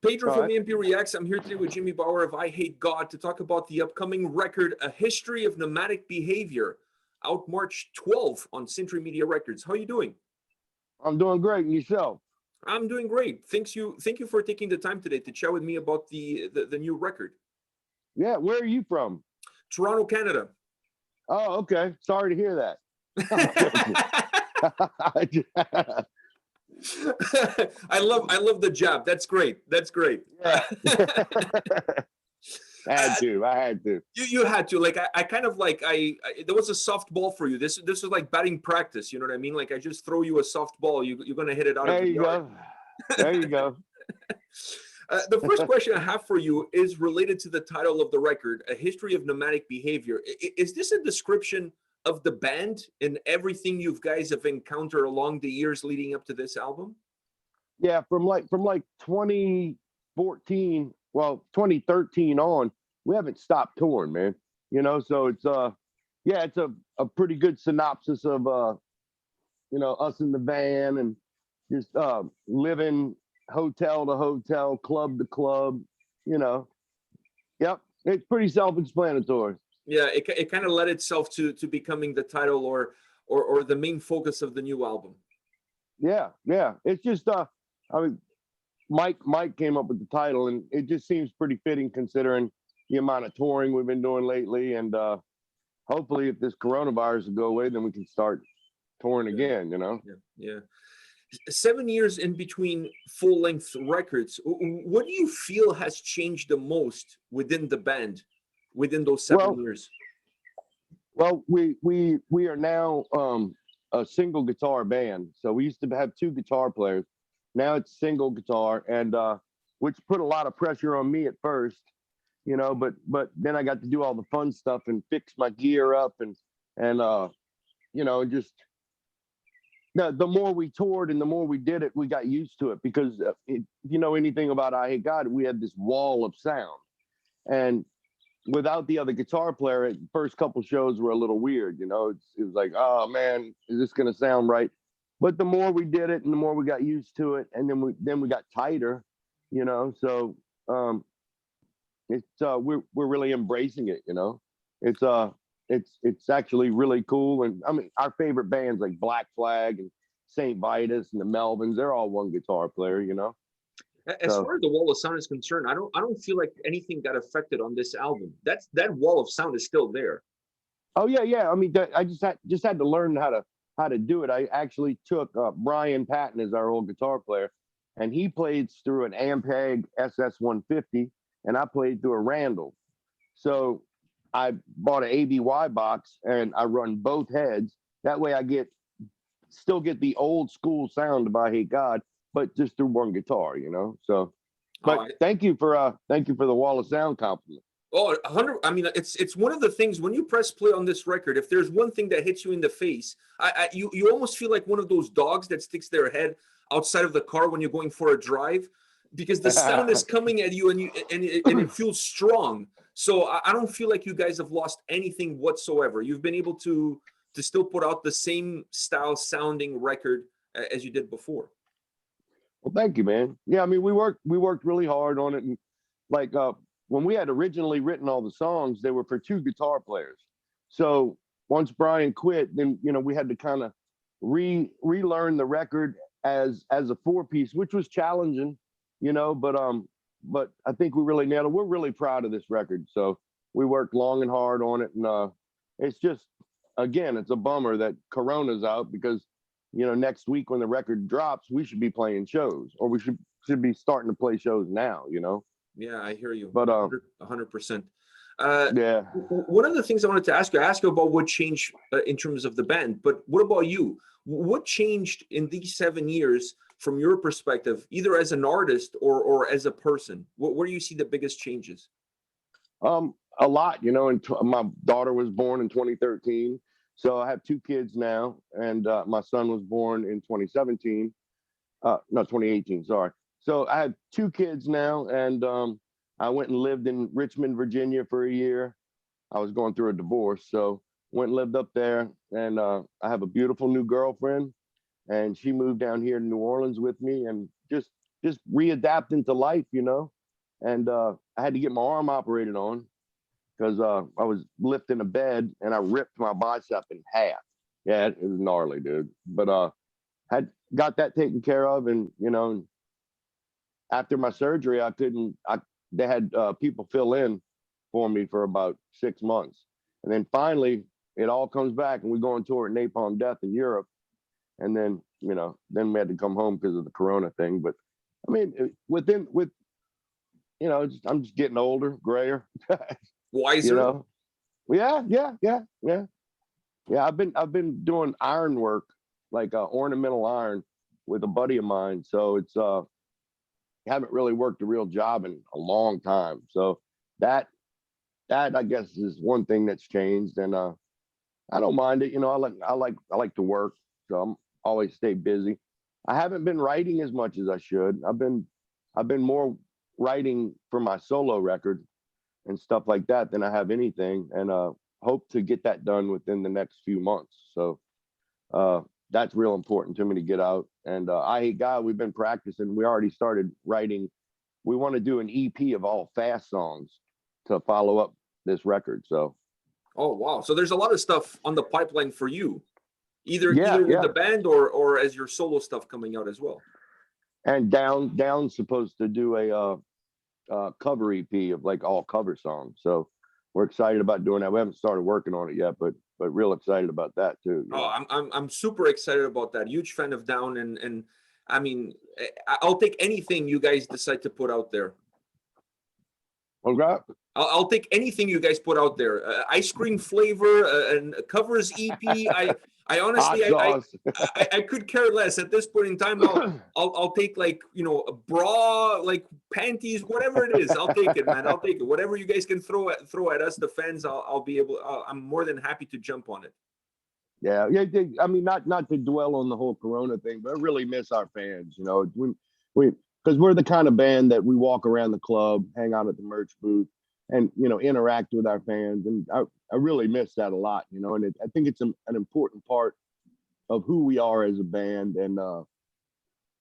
Pedro All from right. A&P-REACTS. I'm here today with Jimmy Bauer of Eyehategod to talk about the upcoming record, A History of Nomadic Behavior, out March 12th on Century Media Records. How are you doing? I'm doing great. And yourself? I'm doing great. Thank you for taking the time today to chat with me about the new record. Yeah. Where are you from? Toronto, Canada. Oh, okay. Sorry to hear that. I'm joking. I love the jab. That's great. That's great. Yeah. I had to. You had to. Like I kind of like there was a softball for you. This was like batting practice. You know what I mean? Like I just throw you a softball. You're gonna hit it out of the yard. There you go. The first question I have for you is related to the title of the record, A History of Nomadic Behavior. Is this a description of the band and everything you guys have encountered along the years leading up to this album? Yeah, from like 2014, well, 2013 on, we haven't stopped touring, man. You know, so it's it's a pretty good synopsis of us in the van and just living hotel to hotel, club to club, you know. Yep, it's pretty self-explanatory. Yeah, it kind of led itself to becoming the title or the main focus of the new album. Yeah. It's just I mean, Mike came up with the title, and it just seems pretty fitting considering the amount of touring we've been doing lately. And hopefully, if this coronavirus will go away, then we can start touring again. You know. Yeah. 7 years in between full-length records. What do you feel has changed the most within the band within those 7 years? Well, we are now a single guitar band. So we used to have two guitar players. Now it's single guitar, and which put a lot of pressure on me at first, you know. But then I got to do all the fun stuff and fix my gear up and just. Now, the more we toured and the more we did it, we got used to it because if you know anything about Eyehategod, we had this wall of sound, and without the other guitar player, the first couple shows were a little weird. You know, it was like, oh man, is this going to sound right? But the more we did it and the more we got used to it, and then we got tighter, you know. So we're really embracing it, you know. It's actually really cool. And I mean, our favorite bands like Black Flag and St. Vitus and the Melvins, they're all one guitar player, you know. As far as the wall of sound is concerned, I don't feel like anything got affected on this album. That wall of sound is still there. Oh yeah. I mean, I just had to learn how to do it. I actually took Brian Patton as our old guitar player, and he played through an Ampeg SS150, and I played through a Randall. So I bought an ABY box and I run both heads. That way I still get the old school sound of Eyehategod, but just through one guitar, you know. So, but thank you for the wall of sound compliment. Oh, 100. I mean, it's one of the things when you press play on this record. If there's one thing that hits you in the face, you almost feel like one of those dogs that sticks their head outside of the car when you're going for a drive, because the sound is coming at you and it feels strong. So I don't feel like you guys have lost anything whatsoever. You've been able to still put out the same style sounding record as you did before. Well, thank you, man. Yeah, I mean, we worked really hard on it, and like when we had originally written all the songs, they were for two guitar players. So once Brian quit, then we had to kind of relearn the record as a four-piece, which was challenging, you know. But I think we really nailed it. We're really proud of this record. So we worked long and hard on it, and it's just, again, it's a bummer that Corona's out because, you know, next week when the record drops, we should be playing shows, or we should be starting to play shows now, you know. Yeah, I hear you. But 100%. Yeah. One of the things I wanted to ask you about what changed in terms of the band, but what about you? What changed in these 7 years from your perspective, either as an artist or as a person? Where do you see the biggest changes? A lot, you know. And my daughter was born in 2013, so I have two kids now, and my son was born in 2017. No, 2018. Sorry. So I have two kids now, and I went and lived in Richmond, Virginia for a year. I was going through a divorce, so went and lived up there, and I have a beautiful new girlfriend, and she moved down here to New Orleans with me, and just just readapting to life, you know. And I had to get my arm operated on because I was lifting a bed and I ripped my bicep in half. Yeah, it was gnarly, dude. But had got that taken care of, and you know, after my surgery, I couldn't. They had people fill in for me for about 6 months, and then finally it all comes back, and we go on tour at Napalm Death in Europe, and then you know, then we had to come home because of the Corona thing. But I mean, with you know, I'm just getting older, grayer, Wiser. you know. Yeah. I've been doing iron work, like ornamental iron, with a buddy of mine. So it's haven't really worked a real job in a long time. So that I guess is one thing that's changed, and I don't mind it. You know, I like to work, so I'm always stay busy. I haven't been writing as much as I should. I've been more writing for my solo record and stuff like that than I have anything, and hope to get that done within the next few months. So that's real important to me to get out. And I Hate God, we've been practicing. We already started writing. We want to do an EP of all fast songs to follow up this record. So Oh wow! So there's a lot of stuff on the pipeline for you, either yeah, with the band or as your solo stuff coming out as well. and Down's supposed to do a cover EP of like all cover songs. So we're excited about doing that. We haven't started working on it yet, but real excited about that too. Oh, I'm super excited about that. Huge fan of Down, and I mean, I'll take anything you guys decide to put out there. Okay. I'll take anything you guys put out there. Ice cream flavor and covers EP. I honestly, I could care less at this point in time. I'll take, like, you know, a bra, like panties, whatever it is. I'll take it, man. I'll take it. Whatever you guys can throw at us, the fans. I'll be able. I'm more than happy to jump on it. Yeah. I mean, not to dwell on the whole Corona thing, but I really miss our fans. You know, we because we're the kind of band that we walk around the club, hang out at the merch booth, and you know, interact with our fans, and I really miss that a lot. You know, and I think it's an important part of who we are as a band, and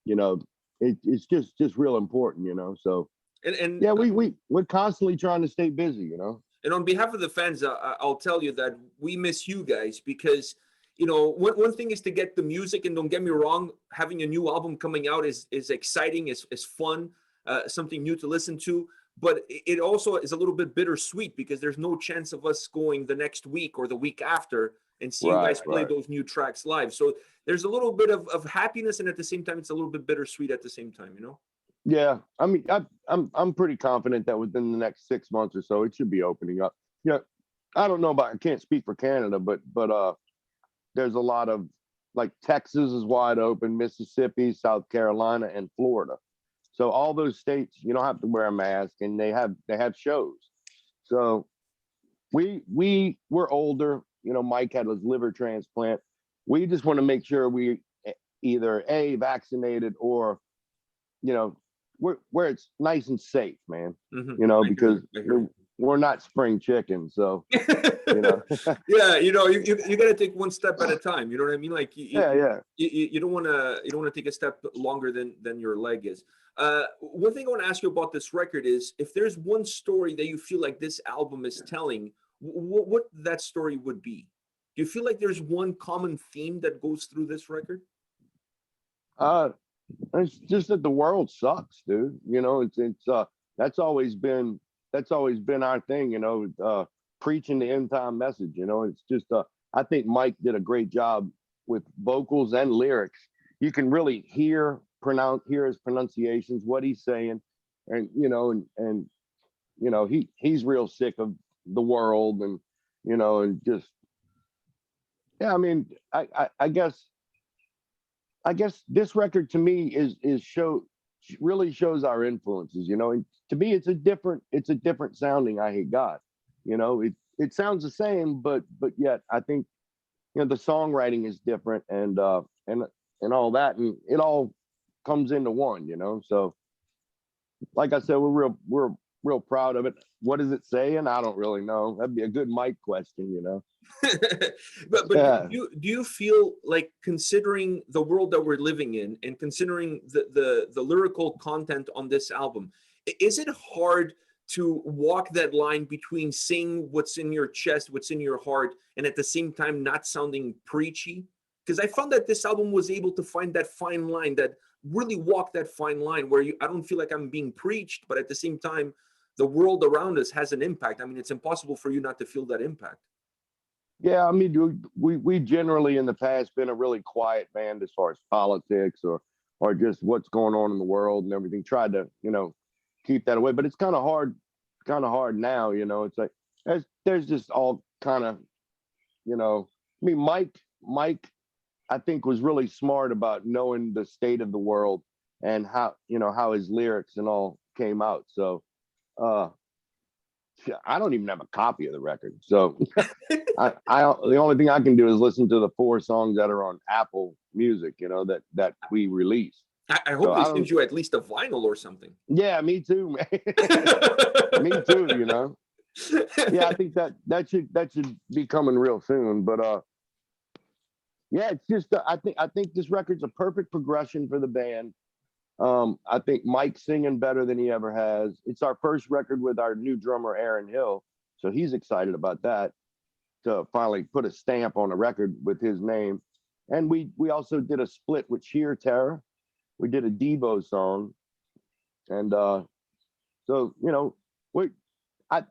you know, it's just real important. You know, so And yeah, we're constantly trying to stay busy. You know. And on behalf of the fans, I'll tell you that we miss you guys because, you know, one thing is to get the music, and don't get me wrong, having a new album coming out is exciting, is fun, something new to listen to. But it also is a little bit bittersweet because there's no chance of us going the next week or the week after and see you guys play those new tracks live. So there's a little bit of happiness, and at the same time, it's a little bit bittersweet at the same time, you know? Yeah, I mean, I'm pretty confident that within the next 6 months or so, it should be opening up. Yeah, I don't know about. I can't speak for Canada, but there's a lot of, like, Texas is wide open, Mississippi, South Carolina, and Florida. So all those states, you don't have to wear a mask, and they have shows. So we're older. You know, Mike had his liver transplant. We just want to make sure we either vaccinated or, you know, where it's nice and safe, man. Mm-hmm. You know, because we're not spring chickens, so you know. Yeah, you know, you got to take one step at a time. You know what I mean? Like, you don't want to take a step longer than your leg is. One thing I want to ask you about this record is, if there's one story that you feel like this album is telling, what that story would be. Do you feel like there's one common theme that goes through this record? It's just that the world sucks, dude. You know, it's that's always been our thing. You know, preaching the end time message. You know, it's just I think Mike did a great job with vocals and lyrics. You can really hear his pronunciations, what he's saying, and you know, and you know, he's real sick of the world, and you know, and just yeah. I mean, I guess this record to me really shows our influences, you know. And to me, it's a different sounding I Hate God. You know, it sounds the same, but yet I think, you know, the songwriting is different, and all that, and it all comes into one, you know. So like I said, we're real proud of it. What is it saying? I don't really know. That'd be a good mic question, you know. But Yeah. do you feel like, considering the world that we're living in and considering the lyrical content on this album, is it hard to walk that line between saying what's in your chest, what's in your heart, and at the same time not sounding preachy? Because I found that this album was able to find that fine line, that really walk that fine line where I don't feel like I'm being preached, but at the same time, the world around us has an impact. I mean, it's impossible for you not to feel that impact. Yeah, I mean, we generally in the past been a really quiet band as far as politics or just what's going on in the world and everything. Tried to, you know, keep that away, but it's kind of hard now. You know, it's like there's just all kind of, you know. I mean, Mike, I think was really smart about knowing the state of the world and how, you know, how his lyrics and all came out. So, uh, I don't even have a copy of the record. So I the only thing I can do is listen to the 4 songs that are on Apple Music, you know, that we released. I So hope they I send don't. you at least a vinyl or something. Yeah, me too, man. Me too. You know. Yeah, I think that should be coming real soon. But yeah, it's just I think this record's a perfect progression for the band. I think Mike's singing better than he ever has. It's our first record with our new drummer Aaron Hill, so he's excited about that, to finally put a stamp on a record with his name. And we also did a split with Sheer Terror. We did a Devo song, and so you know we I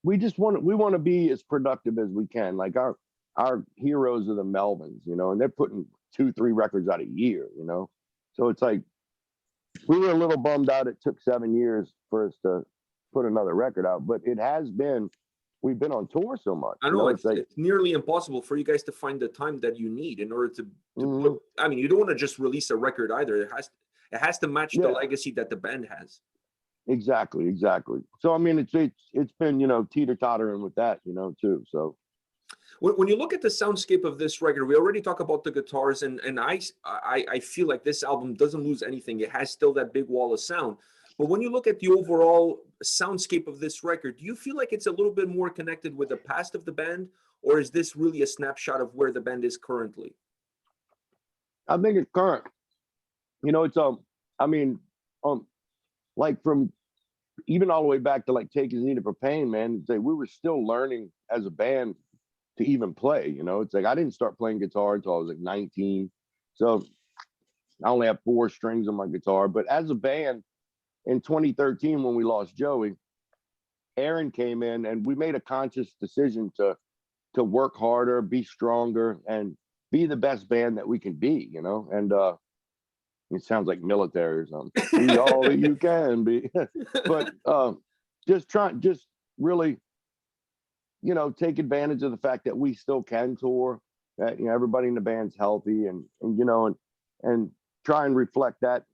we just want to be as productive as we can. Like our heroes are the Melvins, you know, and they're putting 2-3 records out a year, you know. So it's like we were a little bummed out. It took 7 years for us to put another record out, but it has been. We've been on tour so much. I You know know, it's it's like. it's nearly impossible for you guys to find the time that you need in order to Mhm. put. I mean, you don't want to just release a record either. It has to match the Yeah, legacy that the band has. exactly. So I mean, it's been, you know, teeter tottering with that, you know, too. So When you look at the soundscape of this record, we already talk about the guitars, and I feel like this album doesn't lose anything. It has still that big wall of sound. But when you look at the overall soundscape of this record, do you feel like it's a little bit more connected with the past of the band, or is this really a snapshot of where the band is currently? I think it's current. You know, it's I mean, um, like from even all the way back to like Take Is Needed for Pain, man. It's like we were still learning as a band to even play. You know, it's like I didn't start playing guitar until I was like 19, so I only have 4 strings on my guitar. But as a band in 2013, when we lost Joey, Aaron came in and we made a conscious decision to work harder, be stronger, and be the best band that we can be. You know, and it sounds like military or something. Be all that you can be, but just really, you know, take advantage of the fact that we still can tour. That, you know, everybody in the band's healthy, and you know, and try and reflect that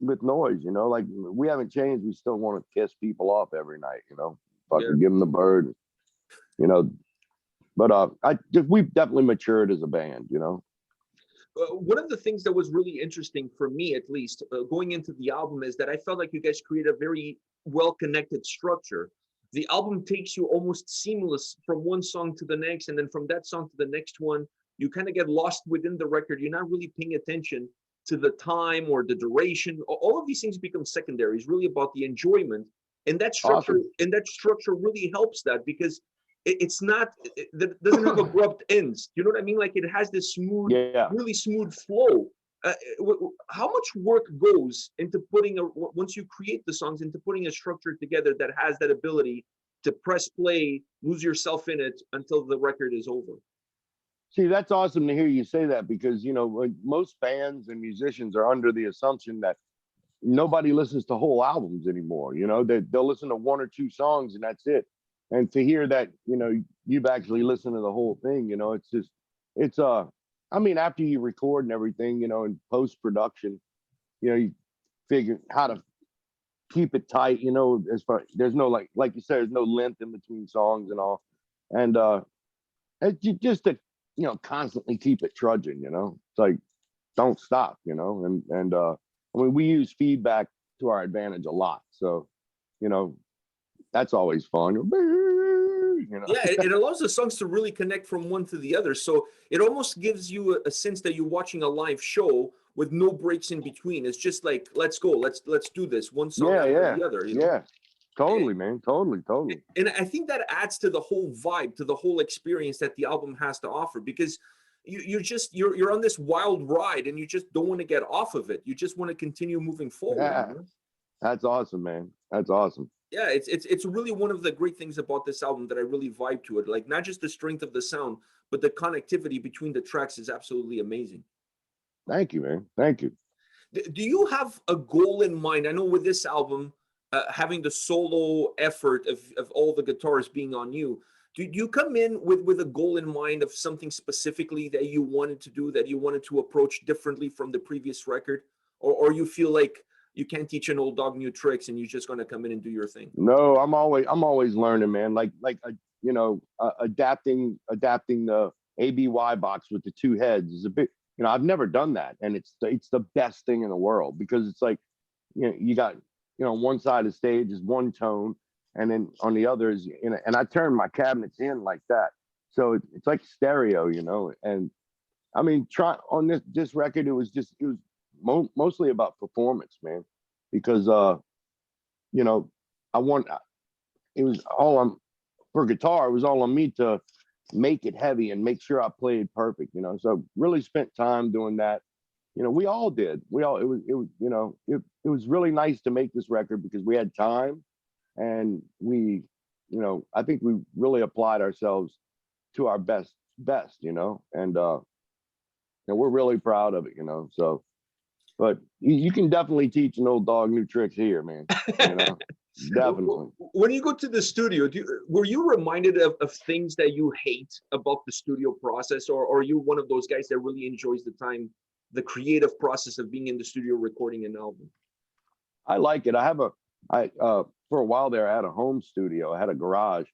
with noise. You know, like we haven't changed. We still want to kiss people off every night. You know, Yeah. fucking give them the bird. You know, but we've definitely matured as a band. You know. One of the things that was really interesting for me, at least, going into the album, is that I felt like you guys create a very well-connected structure. The album takes you almost seamless from one song to the next, and then from that song to the next one, you kind of get lost within the record. You're not really paying attention to the time or the duration. All of these things become secondary. It's really about the enjoyment, and Awesome. that structure really helps that, because it's not, it doesn't have abrupt ends. You know what I mean? Like, it has this smooth, Yeah. really smooth flow. How much work goes into putting once you create the songs, into putting a structure together that has that ability to press play, lose yourself in it until the record is over? See, that's awesome to hear you say that, because, you know, most bands and musicians are under the assumption that nobody listens to whole albums anymore. You know, they'll listen to 1 or 2 songs and that's it. And to hear that, you know, you've actually listened to the whole thing, you know, it's just, it's, I mean, after you record and everything, you know, in post production, you know, you figure how to keep it tight, you know, as far, there's no, like you said, there's no length in between songs and all. And, just to, you know, constantly keep it trudging, you know, it's like, don't stop, you know, and I mean, we use feedback to our advantage a lot. So you know, that's always fun. You know. Yeah, it allows the songs to really connect from one to the other. So it almost gives you a sense that you're watching a live show with no breaks in between. It's just like, let's go, let's do this one song Yeah, after yeah, the other, you know? yeah. Totally, man. Totally, totally. And I think that adds to the whole vibe, to the whole experience that the album has to offer, because you're on this wild ride and you just don't want to get off of it. You just want to continue moving forward. Yeah, You know? that's awesome, man. That's awesome. Yeah, it's really one of the great things about this album that I really vibe to it. Like, not just the strength of the sound, but the connectivity between the tracks is absolutely amazing. Thank you, man. Thank you. Do you have a goal in mind? I know with this album, having the solo effort of all the guitars being on you, do you come in with a goal in mind of something specifically that you wanted to do, that you wanted to approach differently from the previous record? Or you feel like you can't teach an old dog new tricks and you're just going to come in and do your thing? No, I'm always learning, man. You know, adapting the ABY box with the two heads is a big. You know, I've never done that, and it's the best thing in the world, because it's like, you know, you got, you know, one side of the stage is one tone, and then on the other is, you know, and I turn my cabinets in like that, so it's like stereo, you know. And I mean, try on this record, it was mostly about performance, man, because you know, I want it was all on for guitar. It was all on me to make it heavy and make sure I played perfect, you know. So really spent time doing that. You know, we all did. It was you know, it was really nice to make this record because we had time, and we, you know, I think we really applied ourselves to our best, you know. And we're really proud of it, you know. So, but you can definitely teach an old dog new tricks here, man. You know, definitely. When you go to the studio, were you reminded of things that you hate about the studio process, or are you one of those guys that really enjoys the time, the creative process of being in the studio recording an album? I like it. I for a while there, I had a home studio. I had a garage,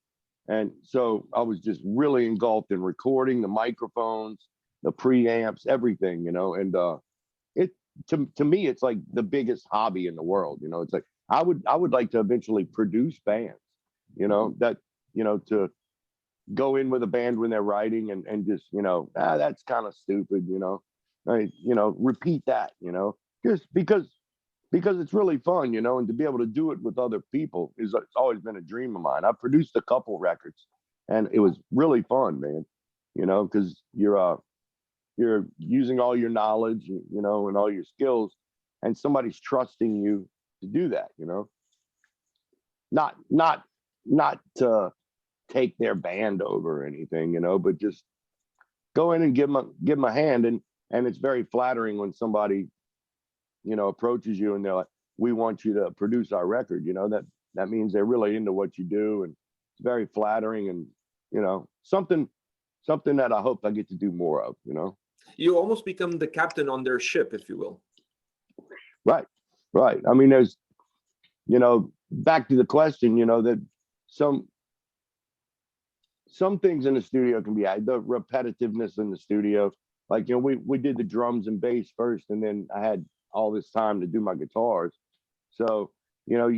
and so I was just really engulfed in recording the microphones, the preamps, everything, you know. And it to me, it's like the biggest hobby in the world. You know, it's like I would like to eventually produce bands. You know, that, you know, to go in with a band when they're writing and just, you know, that's kind of stupid. You know, you know, repeat that. You know, just because it's really fun, you know, and to be able to do it with other people it's always been a dream of mine. I've produced a couple records, and it was really fun, man. You know, because you're using all your knowledge, you know, and all your skills, and somebody's trusting you to do that, you know. Not to take their band over or anything, you know, but just go in and give them a hand. And it's very flattering when somebody, you know, approaches you and they're like, we want you to produce our record. You know, that means they're really into what you do, and it's very flattering, and, you know, something that I hope I get to do more of, you know. You almost become the captain on their ship, if you will. Right. I mean, there's, you know, back to the question, you know, that some things in the studio can be the repetitiveness in the studio. Like, you know, we did the drums and bass first, and then I had all this time to do my guitars. So, you know,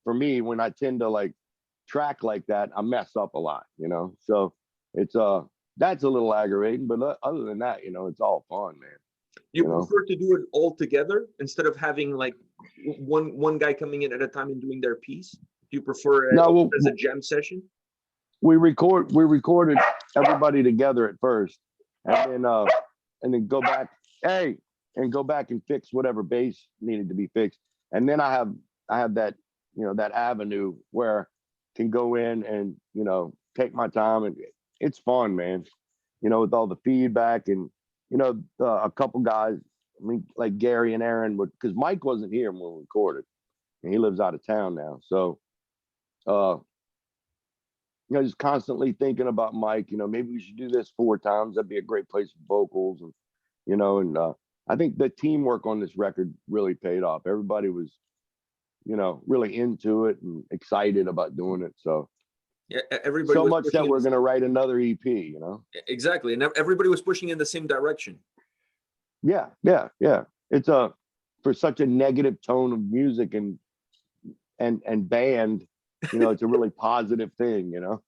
for me, when I tend to like track like that, I mess up a lot, you know. So it's that's a little aggravating, but other than that, you know, it's all fun, man. You know? prefer to do it all together instead of having like one guy coming in at a time and doing their piece? Do you prefer it as a jam session? We recorded everybody together at first, and then go back and fix whatever bass needed to be fixed. And then I have that, you know, that avenue where I can go in and, you know, take my time, and it's fun, man. You know, with all the feedback, and, you know, a couple guys, I mean, like Gary and Aaron, because Mike wasn't here when we recorded, and he lives out of town now. So, you know, just constantly thinking about Mike. You know, maybe we should do this 4 times. That'd be a great place for vocals, and, you know, and I think the teamwork on this record really paid off. Everybody was, you know, really into it and excited about doing it. So yeah, everybody so much that we're going to write another EP, you know. Exactly, and everybody was pushing in the same direction. Yeah. It's for such a negative tone of music and band, you know, it's a really positive thing, you know.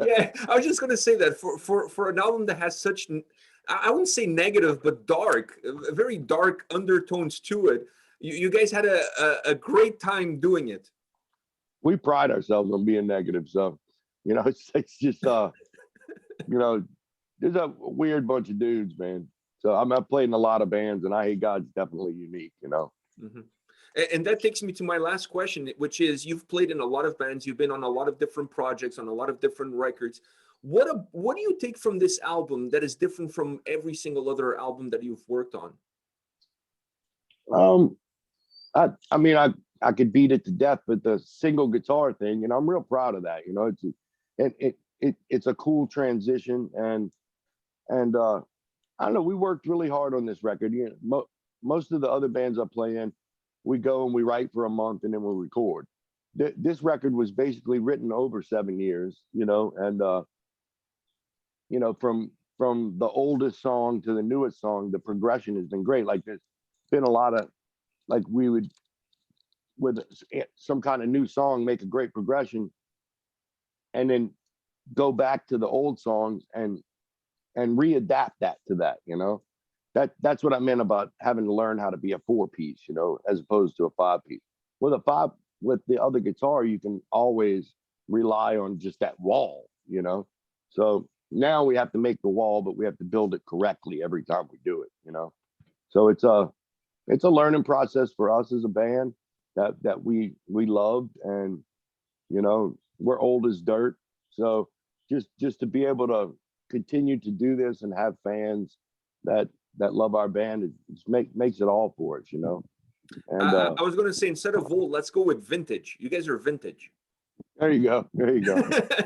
Yeah, I was just gonna say that for an album that has such I wouldn't say negative, but dark, very dark undertones to it. You guys had a great time doing it. We pride ourselves on being negative, so you know, it's just you know, there's a weird bunch of dudes, man. So I've played in a lot of bands, and Eyehategod definitely unique, you know. Mhm. And that takes me to my last question, which is you've played in a lot of bands, you've been on a lot of different projects, on a lot of different records. What do you take from this album that is different from every single other album that you've worked on? Um, I mean, I could beat it to death with the single guitar thing, and I'm real proud of that. You know, it's a cool transition, and I don't know. We worked really hard on this record. You know, most of the other bands I play in, we go and we write for a month and then we record. This record was basically written over 7 years. You know, and you know, from the oldest song to the newest song, the progression has been great. Like there's been a lot of like we would with some kind of new song make a great progression, and then go back to the old songs and readapt that to that. You know, that's what I meant about having to learn how to be a 4-piece. You know, as opposed to a 5-piece. With the other guitar, you can always rely on just that wall. You know, so now we have to make the wall, but we have to build it correctly every time we do it. You know, so it's a learning process for us as a band that we loved, and you know, we're old as dirt, so just to be able to continue to do this and have fans that love our band, makes it all for us, you know. And I was going to say, instead of old, let's go with vintage. You guys are vintage. there you go, there you go.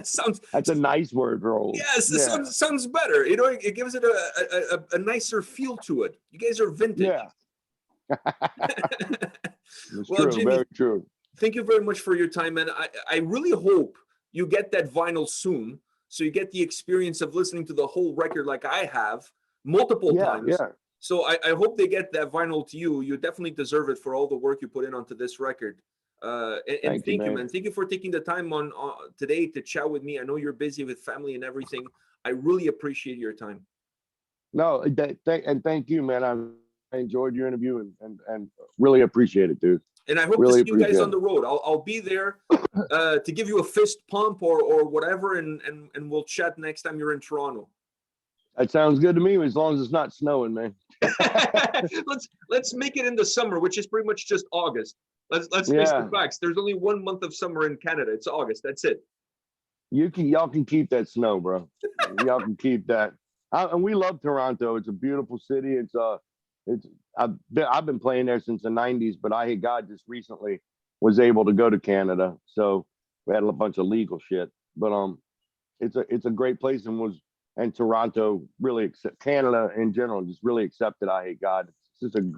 Sounds, That's a nice word for old. yes, it Yeah, sounds better. You know, it gives it a nicer feel to it. You guys are vintage. yeah. It's Well, true, Jimmy, very true. thank you very much for your time, and I really hope you get that vinyl soon, so you get the experience of listening to the whole record like I have multiple Yeah, times. yeah. So I hope they get that vinyl to you. You definitely deserve it for all the work you put in onto this record. And Thank you, thank you, man. man. Thank you for taking the time on today to chat with me. I know you're busy with family and everything. I really appreciate your time. No, and thank you, man. I enjoyed your interview and really appreciate it, dude. And I hope to Really see you guys appreciate on the road. I'll be there to give you a fist pump or whatever, and we'll chat next time you're in Toronto. That sounds good to me, as long as it's not snowing, man. let's make it in the summer, which is pretty much just August. Let's face the facts. There's only 1 month of summer in Canada. It's August. That's it. Y'all can keep that snow, bro. Y'all can keep that. And we love Toronto. It's a beautiful city. I've been playing there since the '90s, but Eyehategod just recently was able to go to Canada, so we had a bunch of legal shit. But it's a great place, and Toronto really Canada in general just really accepted Eyehategod. It's just a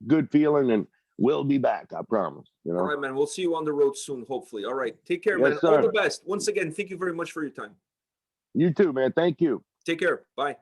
good feeling, and we'll be back. I promise. You know. All right, man. We'll see you on the road soon, hopefully. All right. Take care, Yes, man. sir. All the best. Once again, thank you very much for your time. You too, man. Thank you. Take care. Bye.